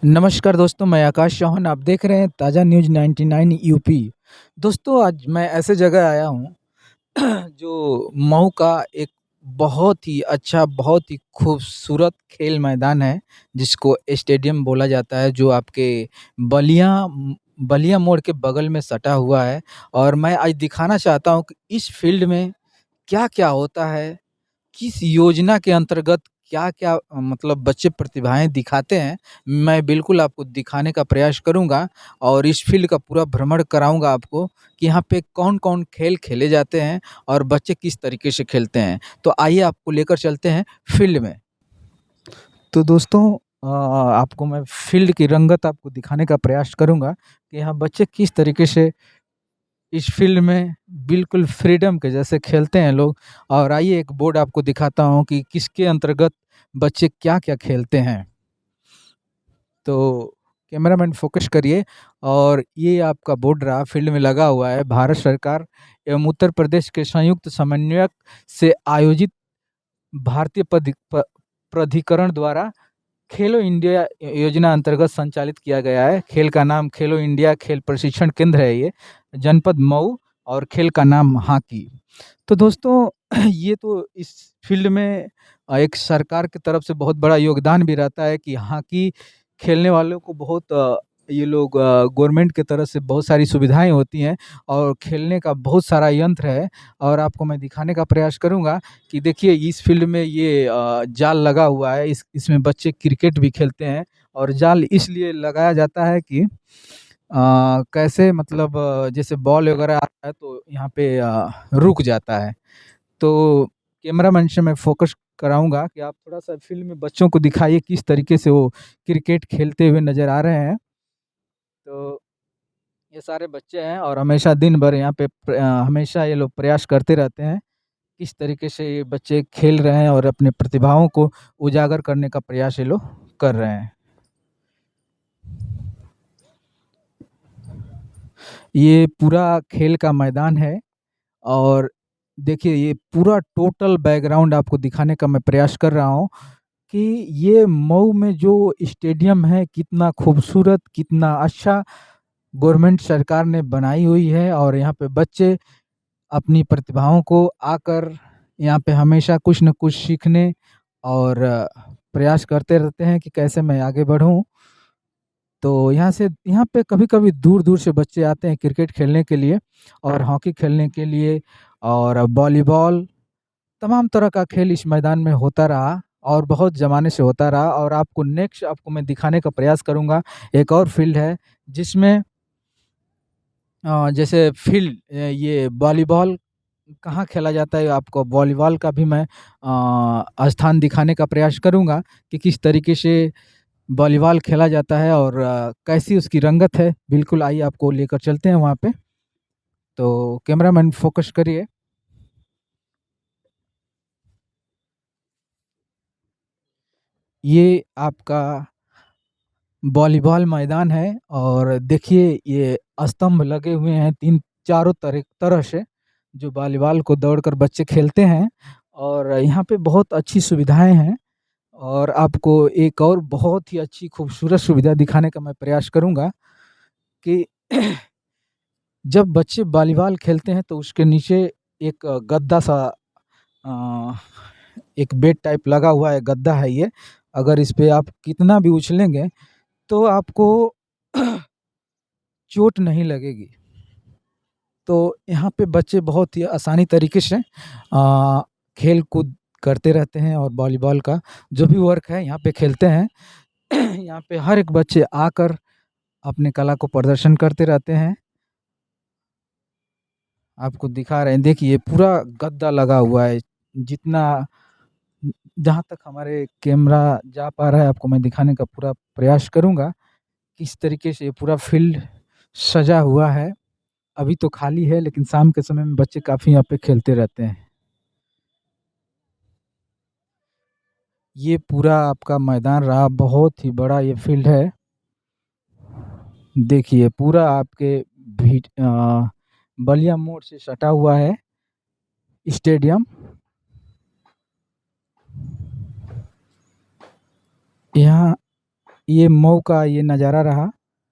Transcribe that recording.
नमस्कार दोस्तों, मैं आकाश चौहान। आप देख रहे हैं ताज़ा न्यूज़ 99 यूपी। दोस्तों, आज मैं ऐसे जगह आया हूँ जो मऊ का एक बहुत ही अच्छा, बहुत ही खूबसूरत खेल मैदान है, जिसको स्टेडियम बोला जाता है, जो आपके बलिया मोड़ के बगल में सटा हुआ है। और मैं आज दिखाना चाहता हूँ कि इस फील्ड में क्या-क्या होता है, किस योजना के अंतर्गत क्या-क्या मतलब बच्चे प्रतिभाएँ दिखाते हैं, मैं बिल्कुल आपको दिखाने का प्रयास करूँगा और इस फ़ील्ड का पूरा भ्रमण कराऊँगा आपको कि यहाँ पे कौन-कौन खेल खेले जाते हैं और बच्चे किस तरीके से खेलते हैं। तो आइए आपको लेकर चलते हैं फ़ील्ड में। तो दोस्तों, आपको मैं फ़ील्ड की रंगत आपको दिखाने का प्रयास करूँगा कि यहाँ बच्चे किस तरीके से इस फ़ील्ड में बिल्कुल फ्रीडम के जैसे खेलते हैं लोग। और आइए एक बोर्ड आपको दिखाता हूँ कि किसके अंतर्गत बच्चे क्या-क्या खेलते हैं। तो कैमरामैन फ़ोकस करिए। और ये आपका बोर्ड रहा फ़ील्ड में लगा हुआ है, भारत सरकार एवं उत्तर प्रदेश के संयुक्त समन्वयक से आयोजित भारतीय प्राधिकरण द्वारा खेलो इंडिया योजना अंतर्गत संचालित किया गया है। खेल का नाम खेलो इंडिया खेल प्रशिक्षण केंद्र है ये, जनपद मऊ। और खेल का नाम हॉकी। तो दोस्तों, ये तो इस फ़ील्ड में एक सरकार की तरफ से बहुत बड़ा योगदान भी रहता है कि हॉकी खेलने वालों को बहुत ये लोग गवर्नमेंट की तरफ से बहुत सारी सुविधाएँ होती हैं और खेलने का बहुत सारा यंत्र है। और आपको मैं दिखाने का प्रयास करूँगा कि देखिए इस फ़ील्ड में ये जाल लगा हुआ है, इसमें बच्चे क्रिकेट भी खेलते हैं। और जाल इसलिए लगाया जाता है कि कैसे मतलब जैसे बॉल वगैरह आता है तो यहाँ पे रुक जाता है। तो कैमरामैन से मैं फ़ोकस कराऊँगा कि आप थोड़ा-सा फ़ील्ड में बच्चों को दिखाइए किस तरीके से वो क्रिकेट खेलते हुए नज़र आ रहे हैं। तो ये सारे बच्चे हैं और हमेशा दिन भर यहाँ पे हमेशा ये लोग प्रयास करते रहते हैं। किस तरीके से ये बच्चे खेल रहे हैं और अपने प्रतिभाओं को उजागर करने का प्रयास ये लोग कर रहे हैं। ये पूरा खेल का मैदान है। और देखिए ये पूरा टोटल बैकग्राउंड आपको दिखाने का मैं प्रयास कर रहा हूँ कि ये मऊ में जो स्टेडियम है कितना खूबसूरत, कितना अच्छा गवर्नमेंट सरकार ने बनाई हुई है। और यहाँ पे बच्चे अपनी प्रतिभाओं को आकर यहाँ पे हमेशा कुछ न कुछ सीखने और प्रयास करते रहते हैं कि कैसे मैं आगे बढ़ूँ। तो यहाँ पे कभी-कभी दूर-दूर से बच्चे आते हैं क्रिकेट खेलने के लिए और हॉकी खेलने के लिए और वॉलीबॉल, तमाम तरह का खेल इस मैदान में होता रहा और बहुत ज़माने से होता रहा। और आपको नेक्स्ट आपको मैं दिखाने का प्रयास करूँगा, एक और फ़ील्ड है जिसमें जैसे ये वॉलीबॉल कहाँ खेला जाता है, आपको वॉलीबॉल का भी मैं स्थान दिखाने का प्रयास करूँगा कि किस तरीके से वॉलीबॉल खेला जाता है और कैसी उसकी रंगत है। बिल्कुल आइए आपको लेकर चलते हैं वहाँ पे। तो कैमरामैन फ़ोकस करिए। ये आपका वॉलीबॉल मैदान है और देखिए ये स्तंभ लगे हुए हैं 3 चारों तरह से, जो वॉलीबॉल को दौड़कर बच्चे खेलते हैं। और यहाँ पे बहुत अच्छी सुविधाएँ हैं। और आपको एक और बहुत ही अच्छी खूबसूरत सुविधा दिखाने का मैं प्रयास करूँगा कि जब बच्चे वॉलीबॉल खेलते हैं तो उसके नीचे एक गद्दा सा अ, एक बेड टाइप लगा हुआ है, गद्दा है ये। अगर इस पे आप कितना भी उछलेंगे तो आपको चोट नहीं लगेगी। तो यहाँ पे बच्चे बहुत ही आसानी तरीके से खेल-कूद करते रहते हैं और वॉलीबॉल का जो भी वर्क है यहाँ पे खेलते हैं। यहाँ पे हर एक बच्चे आकर अपने कला को प्रदर्शन करते रहते हैं। आपको दिखा रहे हैं, देखिए पूरा गद्दा लगा हुआ है। जितना जहाँ तक हमारे कैमरा जा पा रहा है आपको मैं दिखाने का पूरा प्रयास करूँगा, किस तरीके से ये पूरा फ़ील्ड सजा हुआ है। अभी तो खाली है लेकिन शाम के समय में बच्चे काफ़ी यहाँ पे खेलते रहते हैं। ये पूरा आपका मैदान रहा, बहुत ही बड़ा ये फ़ील्ड है। देखिए पूरा आपके बलिया मोड़ से सटा हुआ है स्टेडियम। यहाँ ये मऊ का ये नज़ारा रहा।